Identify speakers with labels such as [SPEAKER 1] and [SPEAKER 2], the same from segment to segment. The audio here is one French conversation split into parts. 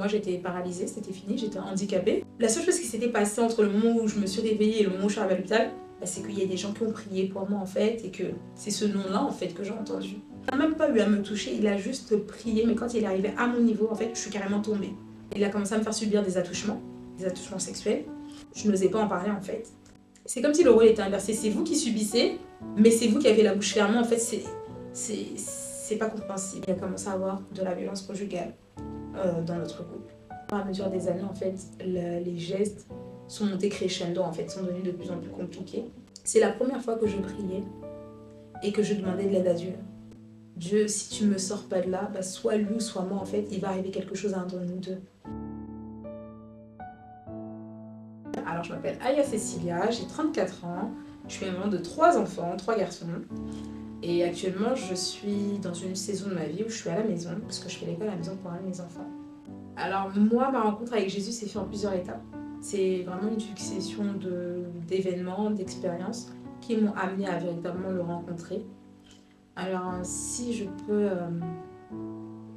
[SPEAKER 1] moi j'étais paralysée, c'était fini, j'étais handicapée. La seule chose qui s'était passée entre le moment où je me suis réveillée et le moment où je suis arrivée à l'hôpital, c'est qu'il y a des gens qui ont prié pour moi en fait et que c'est ce nom-là en fait que j'ai entendu. Il n'a même pas eu à me toucher, il a juste prié, mais quand il est arrivé à mon niveau, en fait, je suis carrément tombée. Il a commencé à me faire subir des attouchements sexuels. Je n'osais pas en parler en fait. C'est comme si le rôle était inversé, c'est vous qui subissez, mais c'est vous qui avez la bouche fermée, en fait, c'est pas compréhensible. Il a commencé à avoir de la violence conjugale dans notre couple. À mesure des années, en fait, les gestes sont montés crescendo, en fait, sont devenus de plus en plus compliqués. C'est la première fois que je priais et que je demandais de l'aide à Dieu. Dieu, si tu me sors pas de là, soit lui ou soit moi, en fait, il va arriver quelque chose entre nous deux. Alors, je m'appelle Aya Cecilia, j'ai 34 ans, je suis maman de 3 enfants, 3 garçons. Et actuellement, je suis dans une saison de ma vie où je suis à la maison, parce que je fais l'école à la maison pour mes enfants. Alors, moi, ma rencontre avec Jésus s'est faite en plusieurs étapes. C'est vraiment une succession d'événements, d'expériences qui m'ont amenée à véritablement le rencontrer. Alors, si je peux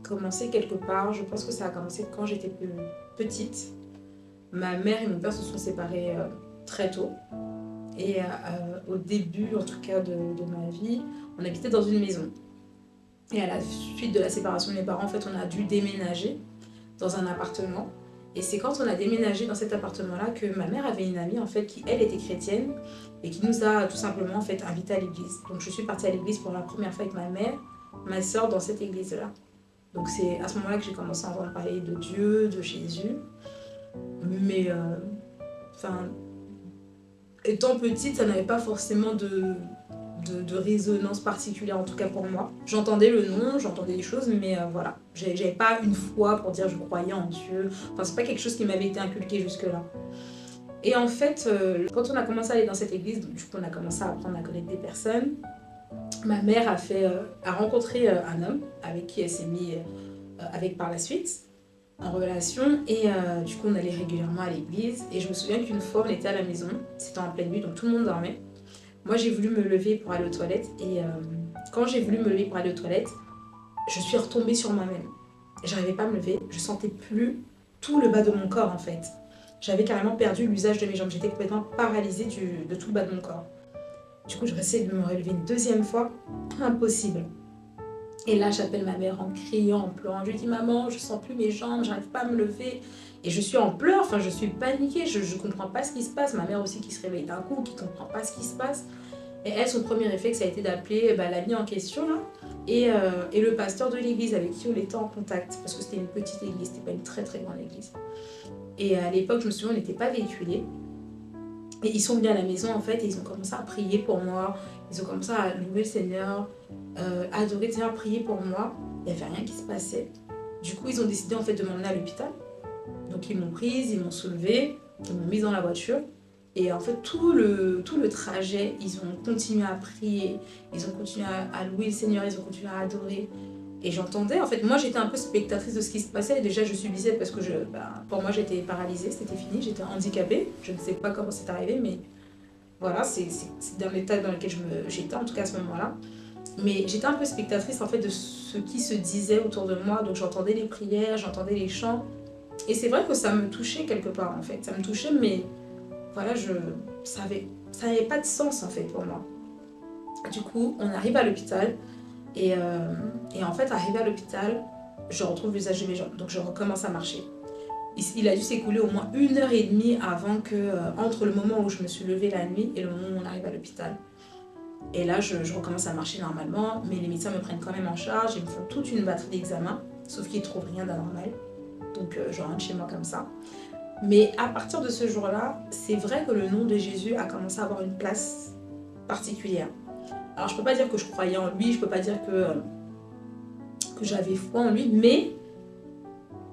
[SPEAKER 1] commencer quelque part, je pense que ça a commencé quand j'étais petite. Ma mère et mon père se sont séparés très tôt. Et au début, en tout cas, de ma vie, on habitait dans une maison. Et à la suite de la séparation de mes parents, en fait, on a dû déménager dans un appartement. Et c'est quand on a déménagé dans cet appartement-là que ma mère avait une amie, en fait, qui, elle, était chrétienne et qui nous a tout simplement, en fait, invités à l'église. Donc, je suis partie à l'église pour la première fois avec ma mère, ma soeur, dans cette église-là. Donc, c'est à ce moment-là que j'ai commencé à entendre parler de Dieu, de Jésus. Mais, étant petite, ça n'avait pas forcément de résonance particulière, en tout cas pour moi. J'entendais le nom, j'entendais des choses, mais voilà. J'avais pas une foi pour dire je croyais en Dieu. Enfin, c'est pas quelque chose qui m'avait été inculqué jusque-là. Et en fait, quand on a commencé à aller dans cette église, du coup on a commencé à apprendre à connaître des personnes. Ma mère a rencontré un homme avec qui elle s'est mise avec par la suite en relation et du coup on allait régulièrement à l'église et je me souviens qu'une fois on était à la maison, c'était en pleine nuit donc tout le monde dormait. Moi j'ai voulu me lever pour aller aux toilettes et quand j'ai voulu me lever pour aller aux toilettes, je suis retombée sur moi-même. J'arrivais pas à me lever, je sentais plus tout le bas de mon corps en fait. J'avais carrément perdu l'usage de mes jambes, j'étais complètement paralysée de tout le bas de mon corps. Du coup je essayé de me relever une deuxième fois, impossible. Et là, j'appelle ma mère en criant, en pleurant. Je lui dis, maman, je sens plus mes jambes, j'arrive pas à me lever. Et je suis en pleurs, enfin, je suis paniquée, je comprends pas ce qui se passe. Ma mère aussi qui se réveille d'un coup, qui comprend pas ce qui se passe. Et elle, son premier réflexe a été d'appeler l'ami en question là, et le pasteur de l'église avec qui on était en contact. Parce que c'était une petite église, c'était pas une très très grande église. Et à l'époque, je me souviens, on n'était pas véhiculés. Et ils sont venus à la maison en fait, et ils ont commencé à prier pour moi. Ils ont commencé à louer le Seigneur, adorer le Seigneur, prier pour moi. Il n'y avait rien qui se passait. Du coup, ils ont décidé en fait de m'emmener à l'hôpital. Donc ils m'ont prise, ils m'ont soulevée, ils m'ont mise dans la voiture. Et en fait, tout le trajet, ils ont continué à prier, ils ont continué à louer le Seigneur, ils ont continué à adorer. Et j'entendais, en fait, moi j'étais un peu spectatrice de ce qui se passait. Et déjà, je subissais parce que pour moi j'étais paralysée, c'était fini, j'étais handicapée. Je ne sais pas comment c'est arrivé, mais voilà, c'est dans l'état dans lequel j'étais, en tout cas à ce moment-là. Mais j'étais un peu spectatrice en fait de ce qui se disait autour de moi. Donc j'entendais les prières, j'entendais les chants. Et c'est vrai que ça me touchait quelque part en fait. Ça me touchait, mais voilà, ça n'avait pas de sens en fait pour moi. Du coup, on arrive à l'hôpital. Et en fait, arrivé à l'hôpital, je retrouve l'usage de mes jambes. Donc je recommence à marcher. Il a dû s'écouler au moins 1h30 avant entre le moment où je me suis levée la nuit et le moment où on arrive à l'hôpital. Et là, je recommence à marcher normalement, mais les médecins me prennent quand même en charge. Ils me font toute une batterie d'examens, sauf qu'ils ne trouvent rien d'anormal. Donc je rentre chez moi comme ça. Mais à partir de ce jour-là, c'est vrai que le nom de Jésus a commencé à avoir une place particulière. Alors je peux pas dire que je croyais en lui, je peux pas dire que j'avais foi en lui, mais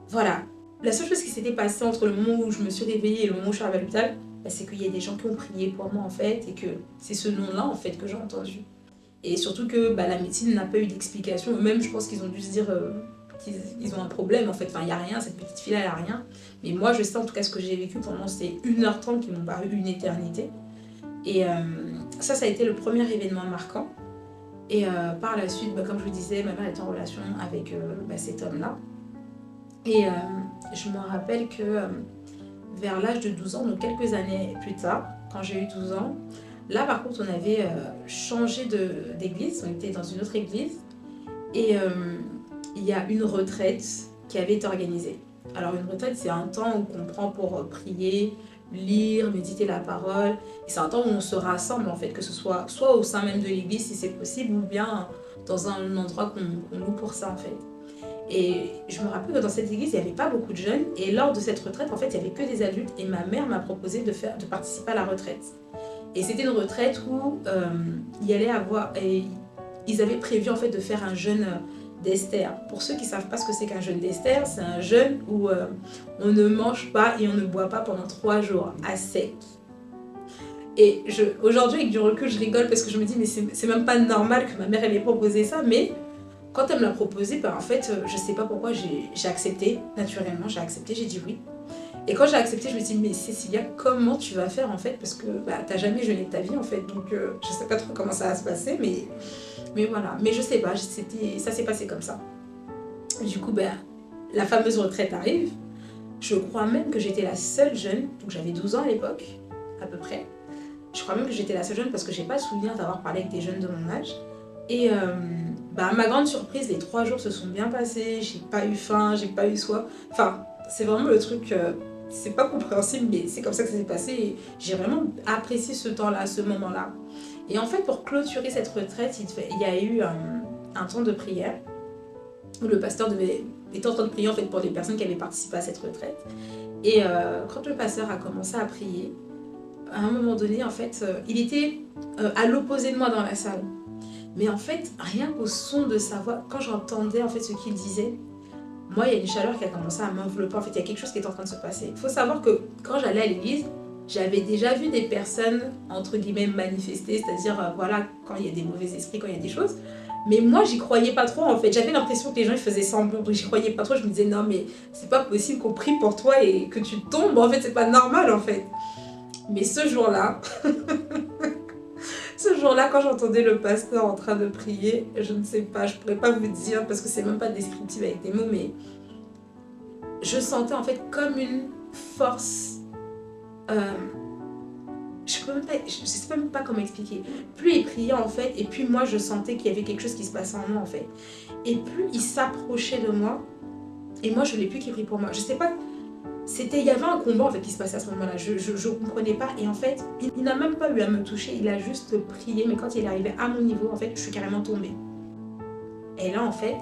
[SPEAKER 1] voilà. La seule chose qui s'était passée entre le moment où je me suis réveillée et le moment où je suis arrivée à l'hôpital, c'est qu'il y a des gens qui ont prié pour moi en fait, et que c'est ce nom-là en fait que j'ai entendu. Et surtout que la médecine n'a pas eu d'explication, eux-mêmes je pense qu'ils ont dû se dire qu'ils ont un problème en fait, enfin il n'y a rien, cette petite fille-là elle a rien. Mais moi je sais en tout cas ce que j'ai vécu pendant ces 1h30 qui m'ont paru une éternité. Et ça a été le premier événement marquant. Et par la suite, comme je vous disais, ma mère était en relation avec cet homme-là. Et je me rappelle que vers l'âge de 12 ans, donc quelques années plus tard, quand j'ai eu 12 ans, là par contre on avait changé d'église, on était dans une autre église et il y a une retraite qui avait été organisée. Alors une retraite c'est un temps qu'on prend pour prier, lire, méditer la parole. Et c'est un temps où on se rassemble en fait, que ce soit au sein même de l'église si c'est possible ou bien dans un endroit qu'on loue pour ça en fait. Et je me rappelle que dans cette église, il n'y avait pas beaucoup de jeunes. Et lors de cette retraite, en fait, il n'y avait que des adultes. Et ma mère m'a proposé de participer à la retraite. Et c'était une retraite où il y allait avoir... Et ils avaient prévu en fait de faire un jeûne d'Esther. Pour ceux qui ne savent pas ce que c'est qu'un jeûne d'Esther, c'est un jeûne où on ne mange pas et on ne boit pas pendant 3 jours à sec. Et aujourd'hui, avec du recul, je rigole parce que je me dis, mais c'est même pas normal que ma mère elle ait proposé ça. Mais quand elle me l'a proposé, ben en fait, je sais pas pourquoi j'ai accepté. Naturellement, j'ai accepté, j'ai dit oui. Et quand j'ai accepté, je me suis dit, mais Cécilia, comment tu vas faire en fait? Parce que bah, t'as jamais jeûné de ta vie en fait. Donc je sais pas trop comment ça va se passer, mais voilà. Mais je sais pas, ça s'est passé comme ça. Du coup, ben, la fameuse retraite arrive. Je crois même que j'étais la seule jeune, donc j'avais 12 ans à l'époque, à peu près. Je crois même que j'étais la seule jeune parce que j'ai pas le souvenir d'avoir parlé avec des jeunes de mon âge. Et bah, à ma grande surprise, les 3 jours se sont bien passés, j'ai pas eu faim, j'ai pas eu soif. Enfin, c'est vraiment le truc, c'est pas compréhensible, mais c'est comme ça que ça s'est passé. Et j'ai vraiment apprécié ce temps-là, ce moment-là. Et en fait, pour clôturer cette retraite, il y a eu un temps de prière où le pasteur était en train de prier en fait, pour les personnes qui avaient participé à cette retraite. Et quand le pasteur a commencé à prier, à un moment donné, en fait, il était à l'opposé de moi dans la salle. Mais en fait, rien qu'au son de sa voix, quand j'entendais en fait ce qu'il disait, moi, il y a une chaleur qui a commencé à m'envelopper. En fait, il y a quelque chose qui est en train de se passer. Il faut savoir que quand j'allais à l'église, j'avais déjà vu des personnes, entre guillemets, manifester, c'est-à-dire, voilà, quand il y a des mauvais esprits, quand il y a des choses. Mais moi, j'y croyais pas trop, en fait. J'avais l'impression que les gens, ils faisaient semblant, donc j'y croyais pas trop. Je me disais, non, mais c'est pas possible qu'on prie pour toi et que tu tombes. En fait, c'est pas normal, en fait. Mais ce jour-là, quand j'entendais le pasteur en train de prier, je ne sais pas, je pourrais pas vous dire parce que c'est même pas descriptif avec des mots, mais je sentais en fait comme une force. Je sais même pas comment expliquer. Plus il priait en fait, et puis moi je sentais qu'il y avait quelque chose qui se passait en moi en fait. Et plus il s'approchait de moi, et moi je voulais plus qu'il prie pour moi. Je sais pas. Il y avait un combat en fait qui se passait à ce moment-là, je comprenais pas et en fait il n'a même pas eu à me toucher, il a juste prié mais quand il est arrivé à mon niveau en fait je suis carrément tombée. Et là en fait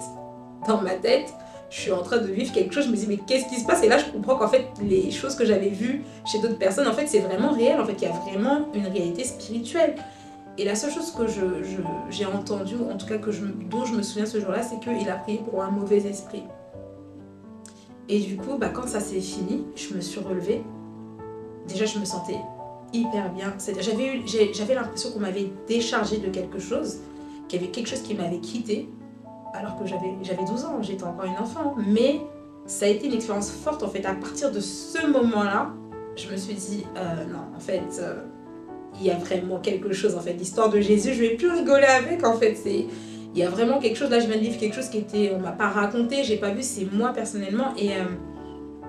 [SPEAKER 1] dans ma tête je suis en train de vivre quelque chose, je me dis mais qu'est-ce qui se passe et là je comprends qu'en fait les choses que j'avais vues chez d'autres personnes en fait c'est vraiment réel, en fait il y a vraiment une réalité spirituelle. Et la seule chose que j'ai entendue, en tout cas dont je me souviens ce jour-là, c'est qu'il a prié pour un mauvais esprit. Et du coup, bah, quand ça s'est fini, je me suis relevée. Déjà, je me sentais hyper bien. J'avais l'impression qu'on m'avait déchargée de quelque chose, qu'il y avait quelque chose qui m'avait quittée, alors que j'avais 12 ans, j'étais encore une enfant. Mais ça a été une expérience forte, en fait. À partir de ce moment-là, je me suis dit, non, en fait, il y a vraiment quelque chose, en fait. L'histoire de Jésus, je ne vais plus rigoler avec, en fait. Il y a vraiment quelque chose, là je viens de vivre quelque chose on m'a pas raconté, j'ai pas vu, c'est moi personnellement. Et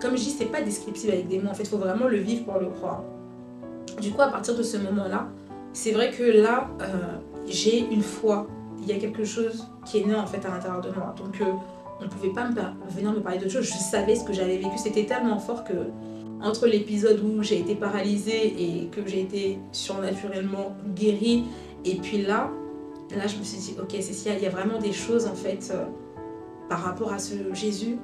[SPEAKER 1] comme je dis, c'est pas descriptif avec des mots, en fait, il faut vraiment le vivre pour le croire. Du coup, à partir de ce moment-là, c'est vrai que là, j'ai une foi. Il y a quelque chose qui est né en fait à l'intérieur de moi. Donc, on ne pouvait pas venir me parler d'autre chose. Je savais ce que j'avais vécu. C'était tellement fort que, entre l'épisode où j'ai été paralysée et que j'ai été surnaturellement guérie, et puis là, je me suis dit, ok, Cécilia, il y a vraiment des choses en fait par rapport à ce Jésus.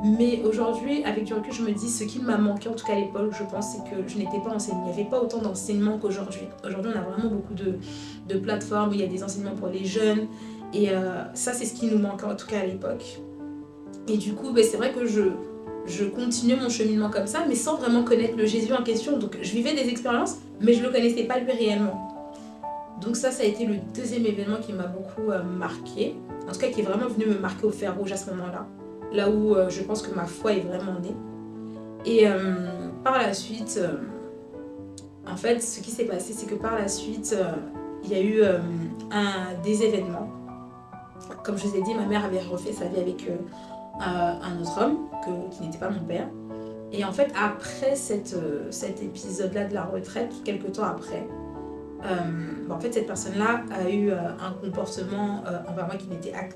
[SPEAKER 1] Mais aujourd'hui, avec du recul, je me dis, ce qui m'a manqué, en tout cas à l'époque, je pense, c'est que je n'étais pas enseignée. Il n'y avait pas autant d'enseignements qu'aujourd'hui. Aujourd'hui, on a vraiment beaucoup de plateformes où il y a des enseignements pour les jeunes. Et ça, c'est ce qui nous manquait, en tout cas à l'époque. Et du coup, c'est vrai que je continuais mon cheminement comme ça, mais sans vraiment connaître le Jésus en question. Donc, je vivais des expériences, mais je ne le connaissais pas lui réellement. Donc ça a été le deuxième événement qui m'a beaucoup marqué. En tout cas, qui est vraiment venu me marquer au fer rouge à ce moment-là. Là où je pense que ma foi est vraiment née. Et par la suite, en fait, ce qui s'est passé, c'est que par la suite, il y a eu des événements. Comme je vous ai dit, ma mère avait refait sa vie avec un autre homme qui n'était pas mon père. Et en fait, après cet épisode-là de la retraite, quelques temps après, en fait, cette personne-là a eu un comportement envers moi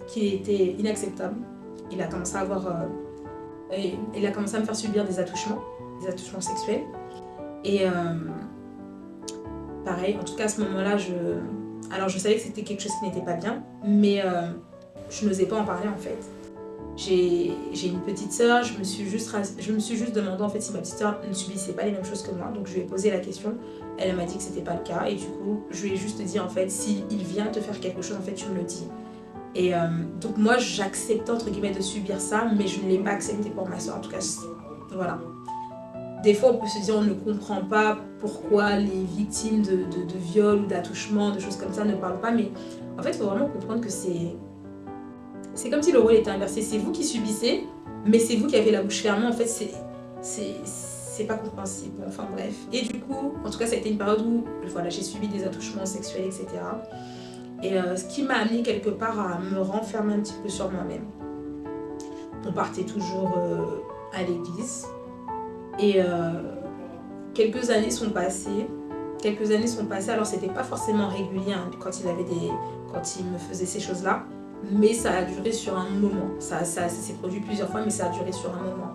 [SPEAKER 1] qui était inacceptable. Il a commencé à il a commencé à me faire subir des attouchements sexuels. Et pareil, en tout cas à ce moment-là, je savais que c'était quelque chose qui n'était pas bien, mais je n'osais pas en parler en fait. J'ai une petite sœur, je me suis juste demandé en fait si ma petite sœur ne subissait pas les mêmes choses que moi, donc je lui ai posé la question. Elle m'a dit que c'était pas le cas et du coup je lui ai juste dit en fait s'il vient te faire quelque chose en fait tu me le dis. Et donc moi j'acceptais entre guillemets de subir ça, mais je ne l'ai pas accepté pour ma soeur en tout cas. Voilà. Des fois on peut se dire on ne comprend pas pourquoi les victimes de viols ou d'attouchements, de choses comme ça ne parlent pas, mais en fait il faut vraiment comprendre que c'est comme si le rôle était inversé. C'est vous qui subissez, mais c'est vous qui avez la bouche fermée. En fait, c'est pas compréhensible. Enfin bref. Et du coup, en tout cas, ça a été une période où voilà, j'ai subi des attouchements sexuels, etc. Et ce qui m'a amené quelque part à me renfermer un petit peu sur moi-même. On partait toujours à l'église. Et quelques années sont passées. Alors, c'était pas forcément régulier hein, quand il me faisait ces choses-là. Mais ça a duré sur un moment. Ça s'est produit plusieurs fois, mais ça a duré sur un moment.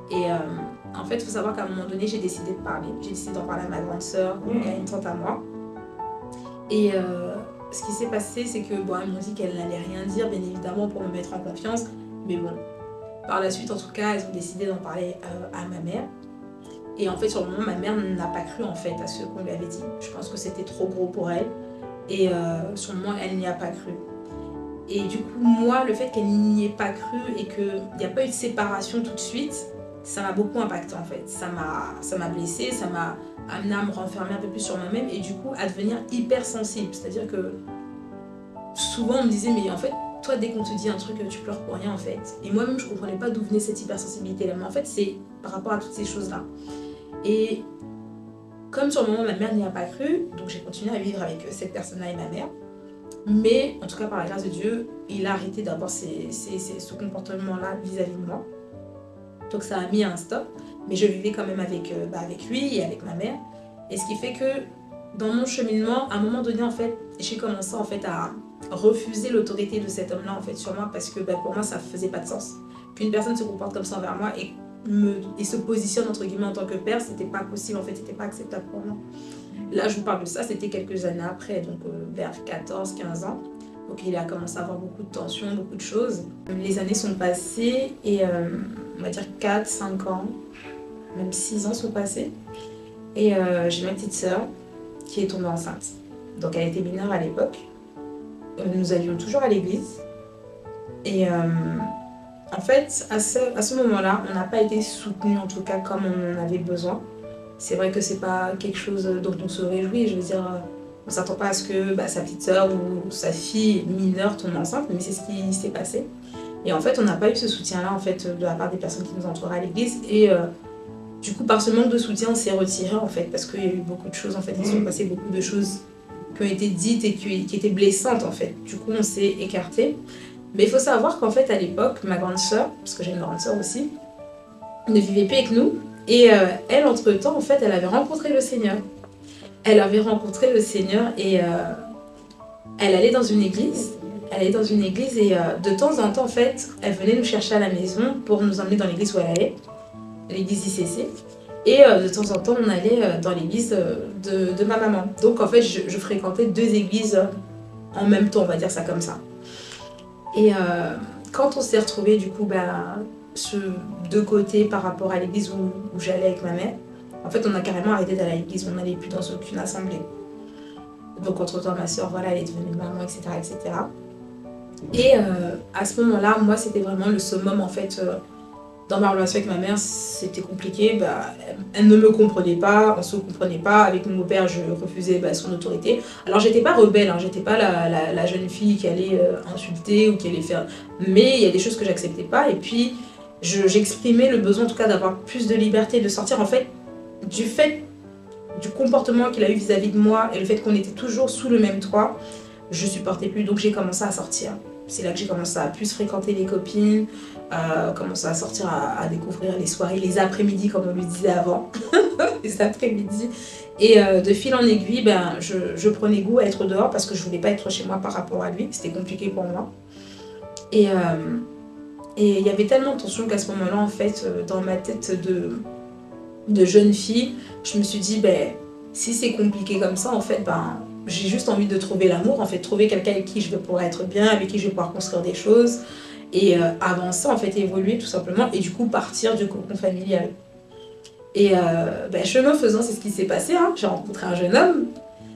[SPEAKER 1] Et en fait, il faut savoir qu'à un moment donné, j'ai décidé de parler. J'ai décidé d'en parler à ma grande sœur et à une tante à moi. Et ce qui s'est passé, c'est que elles m'ont dit qu'elles n'allaient rien dire, bien évidemment, pour me mettre en confiance. Mais bon, par la suite, en tout cas, elles ont décidé d'en parler à ma mère. Et en fait, sur le moment, ma mère n'a pas cru en fait à ce qu'on lui avait dit. Je pense que c'était trop gros pour elle. Et sur le moment, elle n'y a pas cru. Et du coup, moi, le fait qu'elle n'y ait pas cru et qu'il n'y a pas eu de séparation tout de suite, ça m'a beaucoup impacté en fait. Ça m'a blessée, ça m'a amené à me renfermer un peu plus sur moi-même et du coup à devenir hyper sensible. C'est-à-dire que souvent on me disait, mais en fait, toi, dès qu'on te dit un truc, tu pleures pour rien en fait. Et moi-même, je ne comprenais pas d'où venait cette hypersensibilité-là. Mais en fait, c'est par rapport à toutes ces choses-là. Et comme sur le moment, ma mère n'y a pas cru, donc j'ai continué à vivre avec cette personne-là et ma mère. Mais en tout cas, par la grâce de Dieu, il a arrêté d'avoir ce comportement-là vis-à-vis de moi. Donc ça a mis un stop. Mais je vivais quand même avec lui et avec ma mère. Et ce qui fait que dans mon cheminement, à un moment donné, en fait, j'ai commencé en fait, à refuser l'autorité de cet homme-là en fait, sur moi parce que pour moi, ça ne faisait pas de sens. Qu'une personne se comporte comme ça envers moi et se positionne entre guillemets en tant que père, c'était pas possible, en fait, c'était pas acceptable pour moi. Là, je vous parle de ça, c'était quelques années après, donc vers 14-15 ans. Donc il a commencé à avoir beaucoup de tensions, beaucoup de choses. Les années sont passées et on va dire 4-5 ans, même 6 ans sont passés. Et j'ai ma petite sœur qui est tombée enceinte. Donc elle était mineure à l'époque. Nous allions toujours à l'église. Et en fait, à ce moment-là, on n'a pas été soutenus, en tout cas comme on en avait besoin. C'est vrai que c'est pas quelque chose dont on se réjouit. Je veux dire, on s'attend pas à ce que sa petite sœur ou sa fille mineure tombe enceinte, mais c'est ce qui s'est passé. Et en fait, on n'a pas eu ce soutien-là en fait, de la part des personnes qui nous entouraient à l'église. Et du coup, par ce manque de soutien, on s'est retiré en fait, parce qu'il y a eu beaucoup de choses en fait, il s'est passé beaucoup de choses qui ont été dites et qui étaient blessantes en fait. Du coup, on s'est écarté. Mais il faut savoir qu'en fait, à l'époque, ma grande sœur, parce que j'ai une grande sœur aussi, ne vivait plus avec nous. Et elle, entre-temps, en fait, elle avait rencontré le Seigneur. Elle avait rencontré le Seigneur et elle allait dans une église. Et de temps en temps, en fait, elle venait nous chercher à la maison pour nous emmener dans l'église où elle allait, l'église ICC. Et de temps en temps, on allait dans l'église de ma maman. Donc, en fait, je fréquentais 2 églises en même temps, on va dire ça comme ça. Et quand on s'est retrouvés, du coup, de côté par rapport à l'église où j'allais avec ma mère, en fait, on a carrément arrêté d'aller à l'église, on n'allait plus dans aucune assemblée. Donc, entre-temps, ma soeur, voilà, elle est devenue maman, etc., etc. Et à ce moment-là, moi, c'était vraiment le summum, en fait, dans ma relation avec ma mère, c'était compliqué. Elle ne me comprenait pas, on ne se comprenait pas. Avec mon beau-père, je refusais son autorité. Alors, j'étais pas rebelle, hein, j'étais pas la jeune fille qui allait insulter ou qui allait faire... Mais il y a des choses que j'acceptais pas. Et puis, j'exprimais le besoin, en tout cas, d'avoir plus de liberté, de sortir, en fait, du comportement qu'il a eu vis-à-vis de moi et le fait qu'on était toujours sous le même toit, je supportais plus. Donc, j'ai commencé à sortir. C'est là que j'ai commencé à plus fréquenter les copines, commencer à sortir, à découvrir les soirées, les après-midi comme on le disait avant, les après-midi. Et de fil en aiguille, ben, je prenais goût à être dehors parce que je voulais pas être chez moi par rapport à lui, c'était compliqué pour moi. Et il y avait tellement de tension qu'à ce moment-là, en fait, dans ma tête de jeune fille, je me suis dit, ben, si c'est compliqué comme ça, en fait, ben, j'ai juste envie de trouver l'amour, en fait, trouver quelqu'un avec qui je vais pouvoir être bien, avec qui je vais pouvoir construire des choses, et avancer, en fait, évoluer tout simplement, et du coup partir du cocon familial. Et ben, chemin faisant, c'est ce qui s'est passé, hein. J'ai rencontré un jeune homme,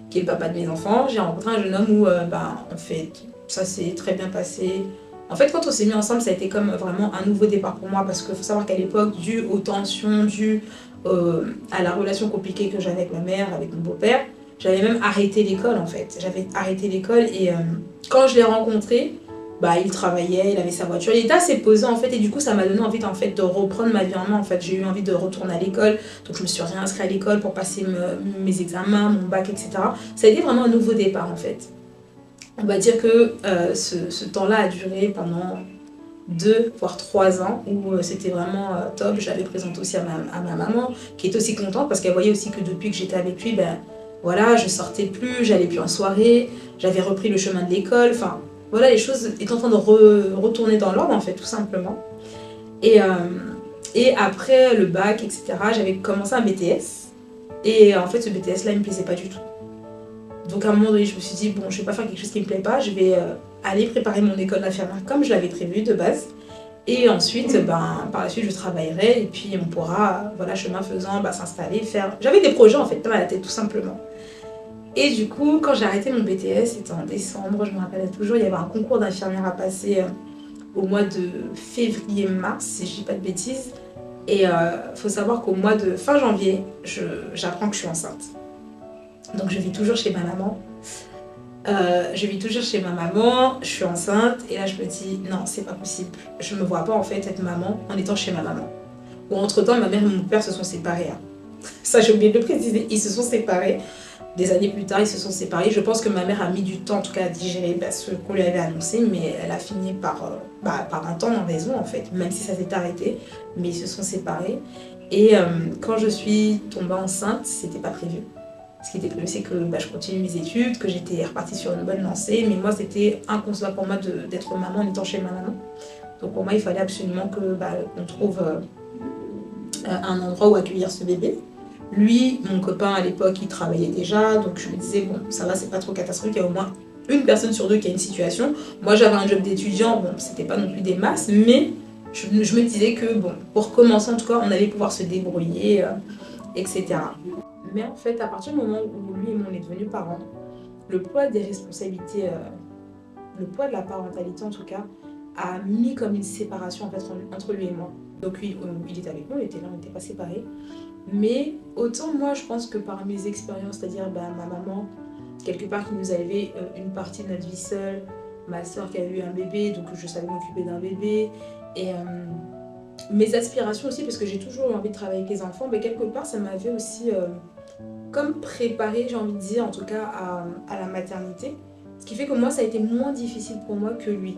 [SPEAKER 1] qui est le papa de mes enfants, j'ai rencontré un jeune homme où, ben, en fait, ça s'est très bien passé. En fait, quand on s'est mis ensemble, ça a été comme vraiment un nouveau départ pour moi, parce qu'il faut savoir qu'à l'époque, dû aux tensions, dû à la relation compliquée que j'avais avec ma mère, avec mon beau-père, j'avais même arrêté l'école en fait. J'avais arrêté l'école et quand je l'ai rencontré, bah, il travaillait, il avait sa voiture, il était assez posé en fait et du coup ça m'a donné envie en fait de reprendre ma vie en main en fait. J'ai eu envie de retourner à l'école, donc je me suis réinscrite à l'école pour passer mes examens, mon bac, etc. Ça a été vraiment un nouveau départ en fait. On va dire que ce temps-là a duré pendant 2 voire 3 ans où c'était vraiment top. Je l'avais présenté aussi à ma maman qui était aussi contente parce qu'elle voyait aussi que depuis que j'étais avec lui, ben voilà, je sortais plus, j'allais plus en soirée, j'avais repris le chemin de l'école, enfin voilà, les choses étaient en train de retourner dans l'ordre en fait, tout simplement. Et, après le bac, etc., j'avais commencé un BTS et en fait ce BTS là il me plaisait pas du tout. Donc à un moment donné je me suis dit bon, je vais pas faire quelque chose qui me plaît pas, je vais aller préparer mon école d'infirmière comme je l'avais prévu de base. Et ensuite, ben, par la suite, je travaillerai et puis on pourra, voilà, chemin faisant, ben, s'installer, faire... J'avais des projets en fait dans la tête tout simplement. Et du coup, quand j'ai arrêté mon BTS, c'était en décembre, je me rappelle toujours, il y avait un concours d'infirmière à passer au mois de février-mars, si je dis pas de bêtises. Et faut savoir qu'au mois de fin janvier, j'apprends que je suis enceinte. Donc je vis toujours chez ma maman. Je suis enceinte et là je me dis non, c'est pas possible. Je me vois pas en fait être maman en étant chez ma maman. Bon, entre temps, ma mère et mon père se sont séparés. Hein. Ça, j'ai oublié de le préciser, ils se sont séparés. Des années plus tard, ils se sont séparés. Je pense que ma mère a mis du temps en tout cas à digérer ce qu'on lui avait annoncé, mais elle a fini par entendre raison en fait, même si ça s'est arrêté. Mais ils se sont séparés. Et quand je suis tombée enceinte, c'était pas prévu. Ce qui était prévu, c'est que je continue mes études, que j'étais repartie sur une bonne lancée. Mais moi, c'était inconcevable pour moi d'être maman en étant chez ma maman. Donc pour moi, il fallait absolument qu'on trouve un endroit où accueillir ce bébé. Lui, mon copain à l'époque, il travaillait déjà. Donc je me disais, bon, ça va, c'est pas trop catastrophique. Il y a au moins une personne sur deux qui a une situation. Moi, j'avais un job d'étudiant. Bon, c'était pas non plus des masses. Mais je me disais que, bon, pour commencer, en tout cas, on allait pouvoir se débrouiller, etc. Mais en fait, à partir du moment où lui et moi on est devenus parents, le poids des responsabilités, le poids de la parentalité en tout cas, a mis comme une séparation en fait entre lui et moi. Donc lui, il était avec nous, il était là, on n'était pas séparés. Mais autant moi, je pense que par mes expériences, c'est-à-dire ma maman, quelque part qui nous a élevé une partie de notre vie seule, ma soeur qui a eu un bébé, donc je savais m'occuper d'un bébé, et mes aspirations aussi, parce que j'ai toujours eu envie de travailler avec les enfants, mais quelque part ça m'avait aussi comme préparé, j'ai envie de dire, en tout cas à la maternité. Ce qui fait que moi, ça a été moins difficile pour moi que lui.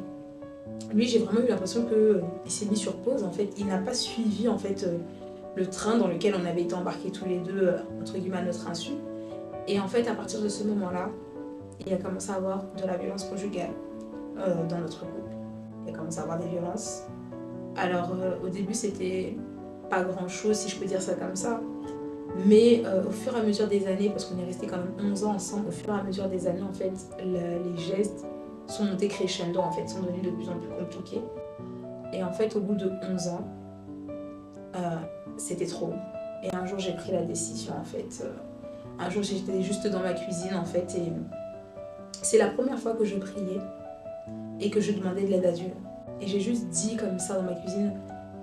[SPEAKER 1] Lui, j'ai vraiment eu l'impression qu'il s'est mis sur pause, en fait. Il n'a pas suivi, en fait, le train dans lequel on avait été embarqués tous les deux, entre guillemets, à notre insu. Et en fait, à partir de ce moment-là, il a commencé à avoir de la violence conjugale dans notre couple. Il a commencé à avoir des violences. Alors, au début, c'était pas grand-chose, si je peux dire ça comme ça. Mais au fur et à mesure des années, parce qu'on est resté quand même 11 ans ensemble, au fur et à mesure des années, en fait, les gestes sont montés crescendo, en fait, sont devenus de plus en plus compliqués. Et en fait, au bout de 11 ans, c'était trop. Et un jour, j'ai pris la décision, en fait. Un jour, j'étais juste dans ma cuisine, en fait, et c'est la première fois que je priais et que je demandais de l'aide à Dieu. Et j'ai juste dit comme ça dans ma cuisine,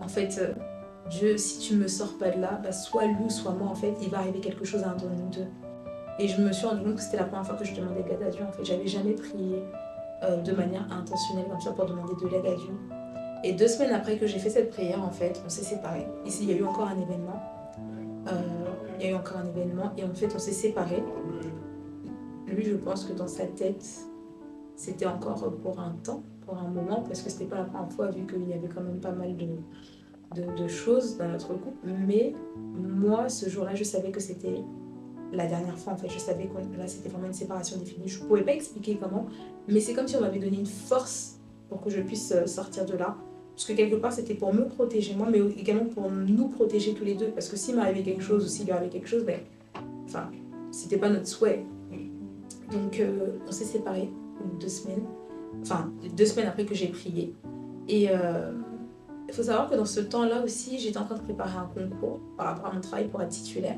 [SPEAKER 1] en fait... Dieu, si tu me sors pas de là, soit lui, soit moi, en fait, il va arriver quelque chose à un de nous deux. Et je me suis rendu compte que c'était la première fois que je demandais de l'aide à Dieu. En fait, j'avais jamais prié de manière intentionnelle comme ça pour demander de l'aide à Dieu. Et 2 semaines après que j'ai fait cette prière, en fait, on s'est séparés. Ici, il y a eu encore un événement. Et en fait, on s'est séparés. Lui, je pense que dans sa tête, c'était encore pour un temps, pour un moment, parce que c'était pas la première fois, vu qu'il y avait quand même pas mal de choses dans notre couple. Mais moi, ce jour-là, je savais que c'était la dernière fois, en fait. Je savais que là, c'était vraiment une séparation définie. Je pouvais pas expliquer comment, mais c'est comme si on m'avait donné une force pour que je puisse sortir de là. Parce que quelque part, c'était pour me protéger moi, mais également pour nous protéger tous les deux. Parce que s'il m'arrivait quelque chose ou s'il lui arrivait quelque chose, ben, enfin, c'était pas notre souhait. Donc, on s'est séparés 2 semaines. Enfin, 2 semaines après que j'ai prié. Et il faut savoir que dans ce temps-là aussi, j'étais en train de préparer un concours par rapport à mon travail pour être titulaire.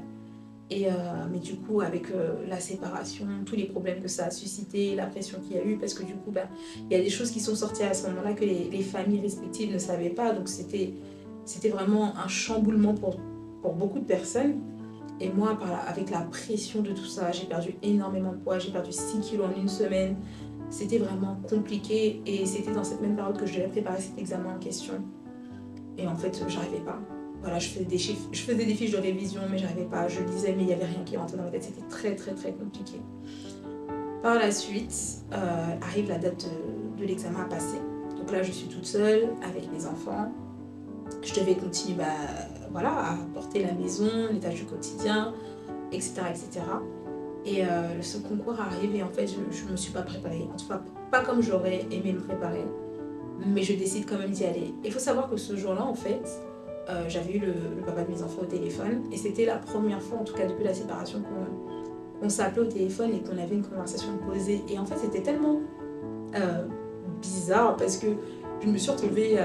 [SPEAKER 1] Mais du coup, avec la séparation, tous les problèmes que ça a suscité, la pression qu'il y a eu, parce que du coup, il y a des choses qui sont sorties à ce moment-là que les familles respectives ne savaient pas. Donc c'était vraiment un chamboulement pour beaucoup de personnes. Et moi, avec la pression de tout ça, j'ai perdu énormément de poids, j'ai perdu 6 kilos en 1 semaine. C'était vraiment compliqué et c'était dans cette même période que je devais préparer cet examen en question. Et en fait, j'arrivais pas. Voilà, je faisais des fiches de révision, mais j'arrivais pas. Je lisais, mais il n'y avait rien qui rentrait dans ma tête. C'était très, très, très compliqué. Par la suite, arrive la date de l'examen à passer. Donc là, je suis toute seule avec mes enfants. Je devais continuer à porter la maison, les tâches du quotidien, etc. etc. Et ce concours arrive et en fait, je ne me suis pas préparée. En tout cas, pas comme j'aurais aimé me préparer. Mais je décide quand même d'y aller. Il faut savoir que ce jour-là, en fait, j'avais eu le papa de mes enfants au téléphone. Et c'était la première fois, en tout cas depuis la séparation, qu'on s'appelait au téléphone et qu'on avait une conversation posée. Et en fait, c'était tellement bizarre parce que je me suis retrouvée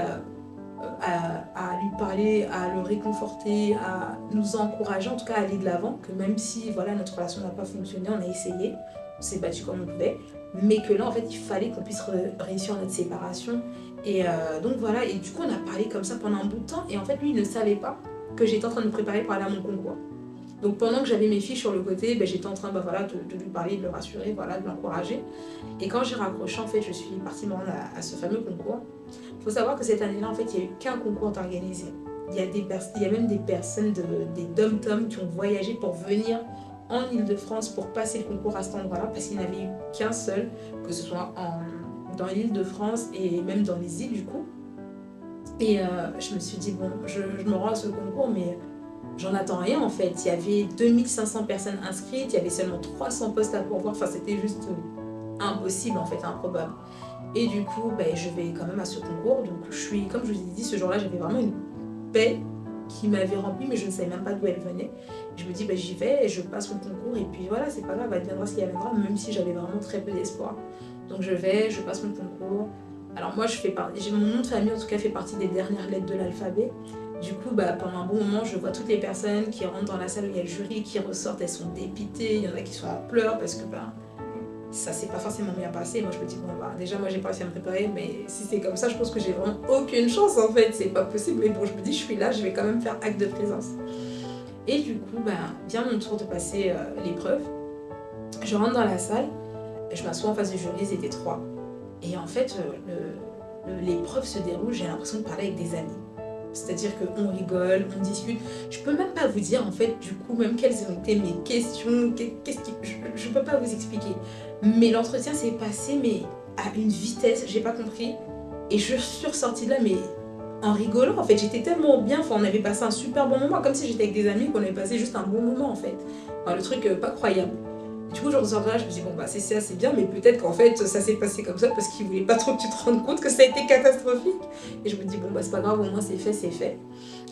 [SPEAKER 1] à lui parler, à le réconforter, à nous encourager, en tout cas à aller de l'avant, que même si voilà, notre relation n'a pas fonctionné, on a essayé, on s'est battu comme on pouvait, mais que là en fait il fallait qu'on puisse réussir notre séparation. Et donc voilà, et du coup on a parlé comme ça pendant un bout de temps, et en fait lui il ne savait pas que j'étais en train de me préparer pour aller à mon concours. Donc pendant que j'avais mes fiches sur le côté, j'étais en train de lui parler, de le rassurer, de l'encourager. Et quand j'ai raccroché, en fait, je suis partie me rendre à ce fameux concours. Il faut savoir que cette année-là, en fait, il n'y a eu qu'un concours d'organiser. Il y a même des personnes, des dom-toms qui ont voyagé pour venir en Île-de-France pour passer le concours à cet endroit-là, parce qu'il n'y en avait eu qu'un seul, que ce soit dans l'Île-de-France et même dans les îles du coup. Et je me suis dit, bon, je me rends à ce concours, mais j'en attends rien en fait. Il y avait 2500 personnes inscrites, il y avait seulement 300 postes à pourvoir, enfin c'était juste impossible en fait, improbable. Et du coup, je vais quand même à ce concours. Donc comme je vous ai dit, ce jour-là, j'avais vraiment une paix qui m'avait remplie, mais je ne savais même pas d'où elle venait. Je me dis, j'y vais et je passe mon concours, et puis voilà, c'est pas grave, elle viendra ce qu'il viendra, même si j'avais vraiment très peu d'espoir. Donc je passe mon concours. Alors moi, mon nom de famille en tout cas fait partie des dernières lettres de l'alphabet. Du coup, pendant un bon moment, je vois toutes les personnes qui rentrent dans la salle où il y a le jury, qui ressortent, elles sont dépitées, il y en a qui sont en pleurs parce que ça s'est pas forcément bien passé. Moi, je me dis, déjà, moi, j'ai pas réussi à me préparer, mais si c'est comme ça, je pense que j'ai vraiment aucune chance en fait, c'est pas possible. Mais bon, je me dis, je suis là, je vais quand même faire acte de présence. Et du coup, vient mon tour de passer l'épreuve. Je rentre dans la salle, je m'assois en face du jury, ils étaient 3. Et en fait, l'épreuve se déroule, j'ai l'impression de parler avec des amis. C'est-à-dire qu'on rigole, on discute. Je peux même pas vous dire en fait du coup même quelles ont été mes questions, je peux pas vous expliquer. Mais l'entretien s'est passé mais à une vitesse, j'ai pas compris. Et je suis ressortie de là mais en rigolant en fait, j'étais tellement bien, on avait passé un super bon moment, comme si j'étais avec des amis, qu'on avait passé juste un bon moment en fait. Le truc pas croyable. Du coup, je ressors de là, je me dis, c'est ça, c'est bien, mais peut-être qu'en fait, ça s'est passé comme ça parce qu'ils voulaient pas trop que tu te rendes compte que ça a été catastrophique. Et je me dis, c'est pas grave, au moins c'est fait, c'est fait.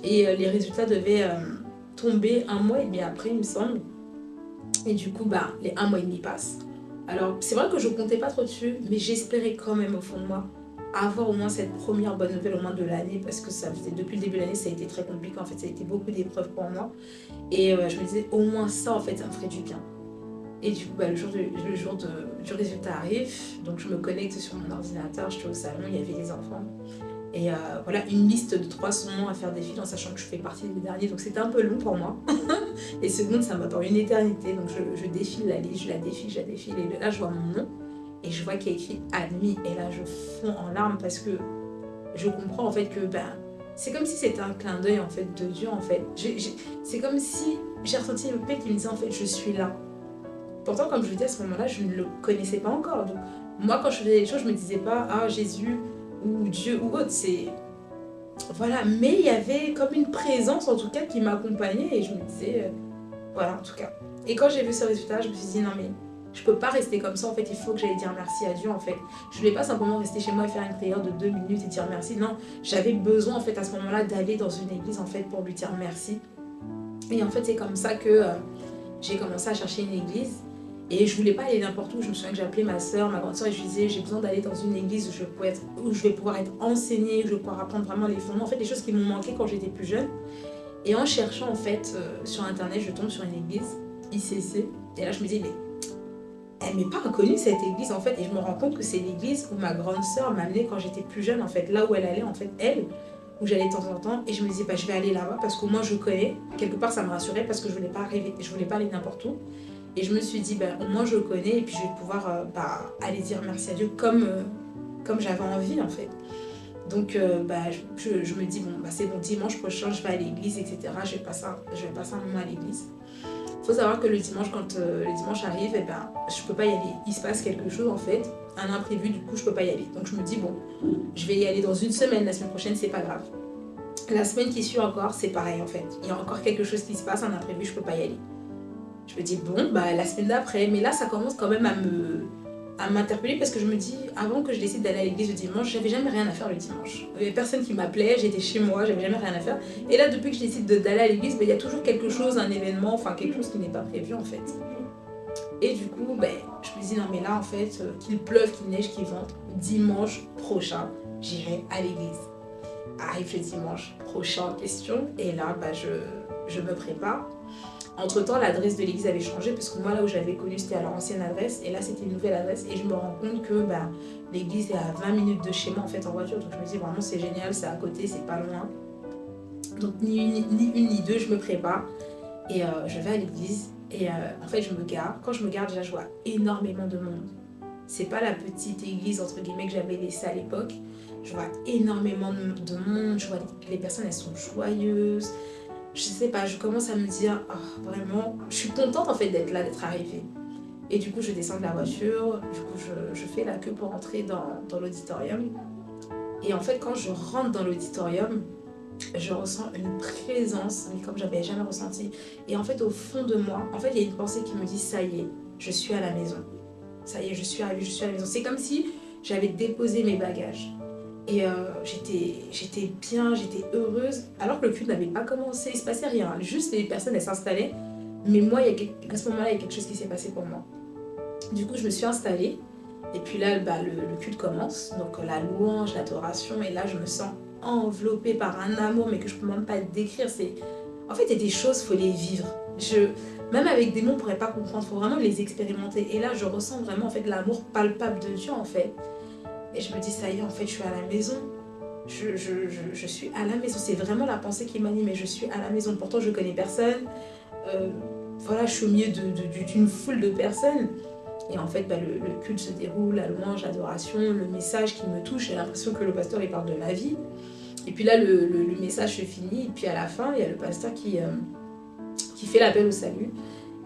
[SPEAKER 1] Et les résultats devaient tomber 1 mois et demi après, il me semble. Et du coup, les 1 mois et demi passent. Alors, c'est vrai que je comptais pas trop dessus, mais j'espérais quand même au fond de moi avoir au moins cette première bonne nouvelle au moins de l'année, parce que ça faisait, depuis le début de l'année, ça a été très compliqué, en fait, ça a été beaucoup d'épreuves pour moi. Et je me disais, au moins ça, en fait, ça me ferait du bien. Et du coup, le jour du résultat arrive, donc je me connecte sur mon ordinateur, j'étais au salon, il y avait les enfants. Et voilà, une liste de 300 noms à faire défiler en sachant que je fais partie des derniers, donc c'était un peu long pour moi. Les secondes, ça m'attend une éternité, donc je défile la liste, je la défile, et là je vois mon nom, et je vois qu'il y a écrit admis, et là je fonds en larmes parce que je comprends en fait que c'est comme si c'était un clin d'œil en fait de Dieu en fait. C'est comme si j'ai ressenti une paix qui me disait en fait je suis là. Pourtant, comme je vous dis, à ce moment-là, je ne le connaissais pas encore. Donc, Moi, quand je faisais les choses, je me disais pas, ah, Jésus ou Dieu ou autre, c'est... Voilà, mais il y avait comme une présence, en tout cas, qui m'accompagnait et je me disais, voilà, en tout cas. Et quand j'ai vu ce résultat, je me suis dit, non, mais je peux pas rester comme ça, en fait, il faut que j'aille dire merci à Dieu, en fait. Je voulais pas simplement rester chez moi et faire une prière de 2 minutes et dire merci, non, j'avais besoin, en fait, à ce moment-là, d'aller dans une église, en fait, pour lui dire merci. Et en fait, c'est comme ça que j'ai commencé à chercher une église. Et je voulais pas aller n'importe où. Je me souviens que j'ai appelé ma soeur, ma grande soeur, et je lui disais, j'ai besoin d'aller dans une église où je vais pouvoir être enseignée, où je vais pouvoir apprendre vraiment les fondements. En fait, les choses qui m'ont manqué quand j'étais plus jeune. Et en cherchant, en fait, sur Internet, je tombe sur une église, ICC. Et là, je me dis, mais elle m'est pas inconnue, cette église, en fait. Et je me rends compte que c'est l'église où ma grande soeur m'amenait quand j'étais plus jeune, en fait. Là où elle allait, en fait, elle, où j'allais de temps en temps. Et je me disais, bah, je vais aller là-bas parce qu'au moins je connais. Quelque part, ça me rassurait parce que je voulais pas arriver, je voulais pas aller n'importe où. Et je me suis dit, bah, au moins je connais et puis je vais pouvoir aller dire merci à Dieu comme j'avais envie, en fait. Donc, je me dis, bon, bah, c'est bon, dimanche prochain, je vais à l'église, etc. Je vais passer un moment à l'église. Il faut savoir que le dimanche, quand le dimanche arrive, eh ben, je peux pas y aller. Il se passe quelque chose, en fait, un imprévu, du coup, je peux pas y aller. Donc, je me dis, bon, je vais y aller dans une semaine. La semaine prochaine, c'est pas grave. La semaine qui suit encore, c'est pareil, en fait. Il y a encore quelque chose qui se passe, un imprévu, je peux pas y aller. Je me dis, bon, bah, la semaine d'après. Mais là, ça commence quand même à m'interpeller parce que je me dis, avant que je décide d'aller à l'église le dimanche, j'avais jamais rien à faire le dimanche. Il y avait personne qui m'appelait, j'étais chez moi, j'avais jamais rien à faire. Et là, depuis que je décide d'aller à l'église, il y a toujours quelque chose, un événement, enfin quelque chose qui n'est pas prévu, en fait. Et du coup, je me dis, non mais là, en fait, qu'il pleuve, qu'il neige, qu'il vente, dimanche prochain, j'irai à l'église. Arrive le dimanche prochain en question, et là, je me prépare. Entre-temps, l'adresse de l'église avait changé parce que moi, là où j'avais connu, c'était à leur ancienne adresse et là, c'était une nouvelle adresse et je me rends compte que l'église est à 20 minutes de chez moi en fait en voiture. Donc je me dis vraiment c'est génial, c'est à côté, c'est pas loin. Donc ni une ni deux, je me prépare et je vais à l'église et en fait, je me gare. Quand je me gare, déjà, je vois énormément de monde. C'est pas la petite église entre guillemets que j'avais laissée à l'époque. Je vois énormément de monde, je vois les personnes, elles sont joyeuses. Je sais pas, je commence à me dire, oh, vraiment, je suis contente en fait d'être là, d'être arrivée. Et du coup, je descends de la voiture, du coup, je fais la queue pour entrer dans l'auditorium. Et en fait, quand je rentre dans l'auditorium, je ressens une présence, mais comme j'avais jamais ressenti. Et en fait, au fond de moi, en fait, il y a une pensée qui me dit, ça y est, je suis à la maison. Ça y est, je suis arrivée, je suis à la maison. C'est comme si j'avais déposé mes bagages. Et j'étais bien, j'étais heureuse, alors que le culte n'avait pas commencé, il se passait rien, juste les personnes elles s'installaient. Mais moi, à ce moment-là, il y a quelque chose qui s'est passé pour moi. Du coup, je me suis installée, et puis là, le culte commence, donc la louange, l'adoration, et là, je me sens enveloppée par un amour, mais que je ne peux même pas décrire. En fait, il y a des choses, il faut les vivre. Même avec des mots, on ne pourrait pas comprendre, il faut vraiment les expérimenter. Et là, je ressens vraiment en fait, l'amour palpable de Dieu, en fait. Et je me dis, ça y est, en fait, je suis à la maison. Je suis à la maison. C'est vraiment la pensée qui m'anime, mais je suis à la maison. Pourtant, je connais personne. Voilà, je suis au milieu d'une foule de personnes. Et en fait, le culte se déroule, la louange, l'adoration, le message qui me touche. J'ai l'impression que le pasteur, il parle de ma vie. Et puis là, le message se finit. Et puis à la fin, il y a le pasteur qui fait l'appel au salut.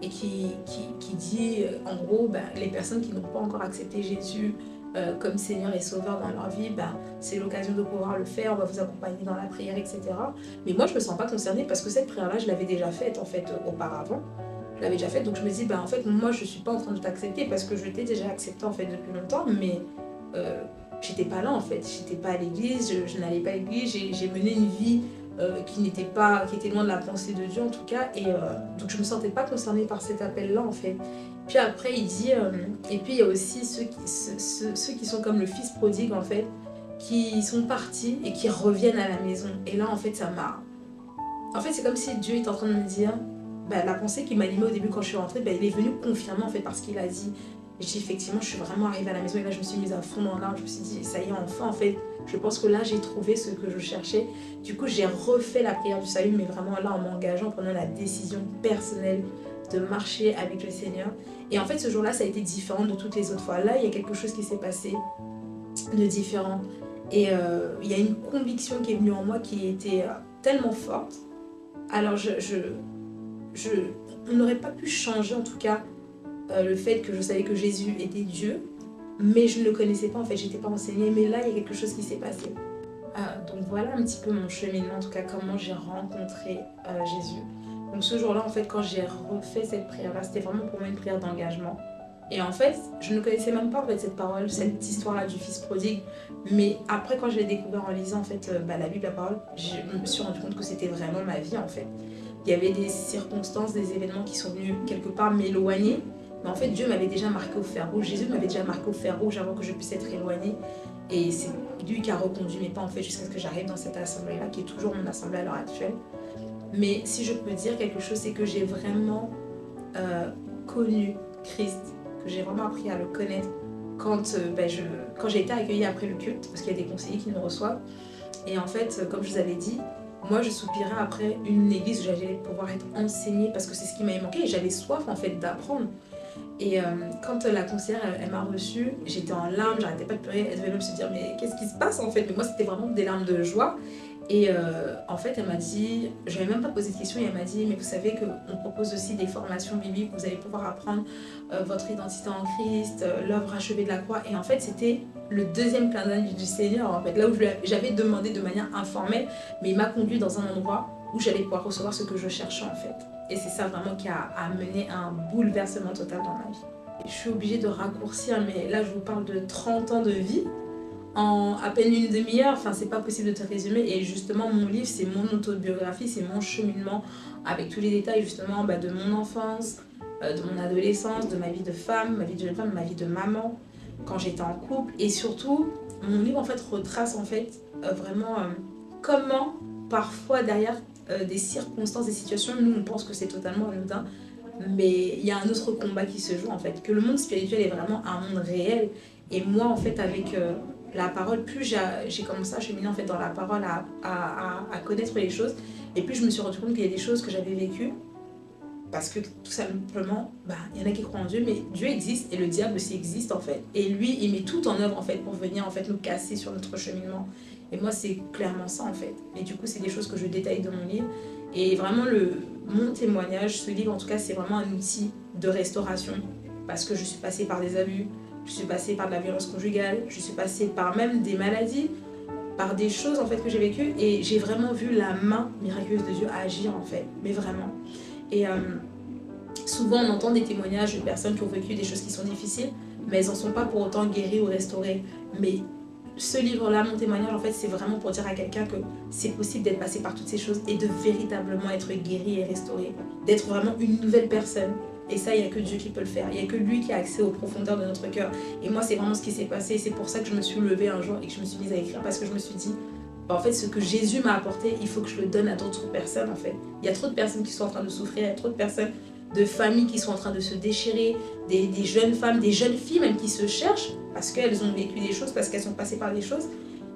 [SPEAKER 1] Et qui dit, en gros, les personnes qui n'ont pas encore accepté Jésus comme Seigneur et Sauveur dans leur vie, c'est l'occasion de pouvoir le faire, on va vous accompagner dans la prière, etc. Mais moi, je me sens pas concernée parce que cette prière-là, je l'avais déjà faite en fait auparavant. Je l'avais déjà faite, donc je me dis, en fait, moi, je suis pas en train de t'accepter parce que je t'ai déjà accepté en fait depuis longtemps, mais j'étais pas là en fait, j'étais pas à l'église, je n'allais pas à l'église, j'ai mené une vie qui était loin de la pensée de Dieu en tout cas, et donc je me sentais pas concernée par cet appel-là en fait. Puis après il dit, et puis il y a aussi ceux qui sont comme le fils prodigue en fait, qui sont partis et qui reviennent à la maison. Et là en fait ça m'a... En fait c'est comme si Dieu est en train de me dire, la pensée qui m'animait au début quand je suis rentrée, il est venu confirmer en fait par ce qu'il a dit. Et je dis effectivement je suis vraiment arrivée à la maison et là je me suis mise à fond dans l'art, je me suis dit ça y est enfin en fait, je pense que là j'ai trouvé ce que je cherchais. Du coup j'ai refait la prière du salut, mais vraiment là en m'engageant, en prenant la décision personnelle de marcher avec le Seigneur. Et en fait ce jour-là ça a été différent de toutes les autres fois. Là il y a quelque chose qui s'est passé de différent. Et il y a une conviction qui est venue en moi qui était tellement forte. Alors on n'aurait pas pu changer en tout cas le fait que je savais que Jésus était Dieu. mais je ne le connaissais pas en fait, j'étais pas renseignée, mais là il y a quelque chose qui s'est passé. Donc voilà un petit peu mon cheminement, en tout cas comment j'ai rencontré Jésus. Donc ce jour-là en fait quand j'ai refait cette prière-là, c'était vraiment pour moi une prière d'engagement. Et en fait, je ne connaissais même pas en fait, cette parole, cette histoire-là du fils prodigue. Mais après, quand je l'ai découvert en lisant en fait, la Bible, la parole, je me suis rendu compte que c'était vraiment ma vie en fait. Il y avait des circonstances, des événements qui sont venus quelque part m'éloigner. Mais en fait, Dieu m'avait déjà marqué au fer rouge. Jésus m'avait déjà marqué au fer rouge avant que je puisse être éloignée. Et c'est lui qui a reconduit mes pas en fait jusqu'à ce que j'arrive dans cette assemblée-là, qui est toujours mon assemblée à l'heure actuelle. Mais si je peux dire quelque chose, c'est que j'ai vraiment connu Christ, que j'ai vraiment appris à le connaître quand j'ai été accueillie après le culte, parce qu'il y a des conseillers qui nous reçoivent. Et en fait, comme je vous avais dit, moi je soupirais après une église où j'allais pouvoir être enseignée, parce que c'est ce qui m'avait manqué, et j'avais soif en fait d'apprendre. Et quand la conseillère elle m'a reçue, j'étais en larmes, j'arrêtais pas de pleurer, elle devait même se dire mais qu'est-ce qui se passe en fait. Mais moi c'était vraiment des larmes de joie. Et en fait elle m'a dit, je n'avais même pas posé de question, et elle m'a dit mais vous savez qu'on propose aussi des formations bibliques, vous allez pouvoir apprendre votre identité en Christ, l'œuvre achevée de la croix. Et en fait c'était le deuxième clin d'œil du Seigneur en fait, là où j'avais demandé de manière informelle, mais il m'a conduit dans un endroit où j'allais pouvoir recevoir ce que je cherchais en fait. Et c'est ça vraiment qui a amené un bouleversement total dans ma vie. Je suis obligée de raccourcir, mais là je vous parle de 30 ans de vie en à peine une demi-heure, enfin c'est pas possible de te résumer. Et justement mon livre c'est mon autobiographie, c'est mon cheminement avec tous les détails justement de mon enfance, de mon adolescence, de ma vie de femme, ma vie de jeune femme, ma vie de maman, quand j'étais en couple. Et surtout mon livre en fait retrace en fait vraiment comment parfois derrière des circonstances, des situations, nous on pense que c'est totalement anodin, mais il y a un autre combat qui se joue en fait, que le monde spirituel est vraiment un monde réel. Et moi en fait avec la parole, plus j'ai commencé à cheminer en fait dans la parole, à connaître les choses, et plus je me suis rendu compte qu'il y a des choses que j'avais vécues, parce que tout simplement, il y en a qui croient en Dieu, mais Dieu existe et le diable aussi existe en fait. Et lui, il met tout en œuvre en fait pour venir en fait nous casser sur notre cheminement. Et moi, c'est clairement ça en fait. Et du coup, c'est des choses que je détaille dans mon livre. Et vraiment, mon témoignage, ce livre en tout cas, c'est vraiment un outil de restauration. Parce que je suis passée par des abus, je suis passée par de la violence conjugale, je suis passée par même des maladies, par des choses en fait que j'ai vécues. Et j'ai vraiment vu la main miraculeuse de Dieu agir en fait. Mais vraiment. Et souvent on entend des témoignages de personnes qui ont vécu des choses qui sont difficiles, mais elles n'en sont pas pour autant guéries ou restaurées. Mais ce livre-là, mon témoignage, en fait, c'est vraiment pour dire à quelqu'un que c'est possible d'être passé par toutes ces choses et de véritablement être guéri et restauré, d'être vraiment une nouvelle personne. Et ça, il n'y a que Dieu qui peut le faire. Il n'y a que lui qui a accès aux profondeurs de notre cœur. Et moi, c'est vraiment ce qui s'est passé. C'est pour ça que je me suis levée un jour et que je me suis mise à écrire, parce que je me suis dit, en fait, ce que Jésus m'a apporté, il faut que je le donne à d'autres personnes, en fait. Il y a trop de personnes qui sont en train de souffrir, il y a trop de personnes, de familles qui sont en train de se déchirer, des jeunes femmes, des jeunes filles même qui se cherchent parce qu'elles ont vécu des choses, parce qu'elles sont passées par des choses.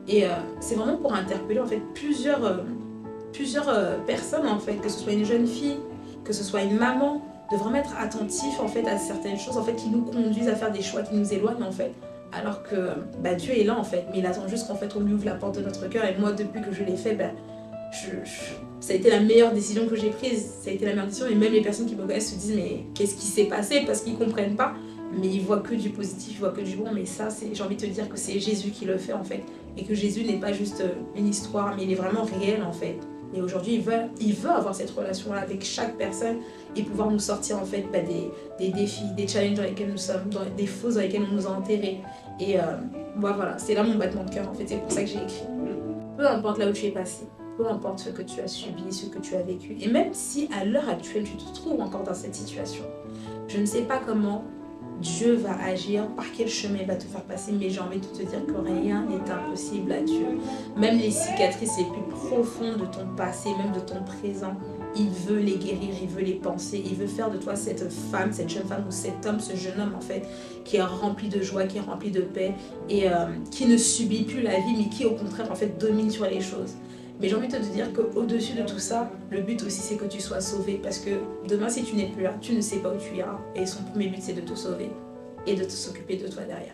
[SPEAKER 1] Et c'est vraiment pour interpeller, en fait, plusieurs personnes, en fait, que ce soit une jeune fille, que ce soit une maman, de vraiment être attentif, en fait, à certaines choses, en fait, qui nous conduisent à faire des choix qui nous éloignent, en fait. Alors que Dieu est là en fait, mais il attend juste qu'en fait on lui ouvre la porte de notre cœur. Et moi depuis que je l'ai fait, ça a été la meilleure décision que j'ai prise, ça a été la meilleure décision. Et même les personnes qui me connaissent se disent mais qu'est-ce qui s'est passé, parce qu'ils comprennent pas, mais ils voient que du positif, ils voient que du bon. Mais ça, j'ai envie de te dire que c'est Jésus qui le fait en fait, et que Jésus n'est pas juste une histoire, mais il est vraiment réel en fait. Et aujourd'hui il veut avoir cette relation là avec chaque personne et pouvoir nous sortir en fait des défis, des challenges dans lesquels nous sommes, des fosses dans lesquelles on nous a enterrés. Et voilà, c'est là mon battement de cœur en fait, c'est pour ça que j'ai écrit. Peu importe là où tu es passé, peu importe ce que tu as subi, ce que tu as vécu, et même si à l'heure actuelle tu te trouves encore dans cette situation, je ne sais pas comment Dieu va agir, par quel chemin il va te faire passer, mais j'ai envie de te dire que rien n'est impossible à Dieu. Même les cicatrices les plus profondes de ton passé, même de ton présent, il veut les guérir, il veut les penser, il veut faire de toi cette femme, cette jeune femme ou cet homme, ce jeune homme en fait, qui est rempli de joie, qui est rempli de paix et qui ne subit plus la vie, mais qui au contraire en fait domine sur les choses. Mais j'ai envie de te dire qu'au-dessus de tout ça, le but aussi c'est que tu sois sauvé, parce que demain si tu n'es plus là, tu ne sais pas où tu iras, et son premier but c'est de te sauver et de te s'occuper de toi derrière.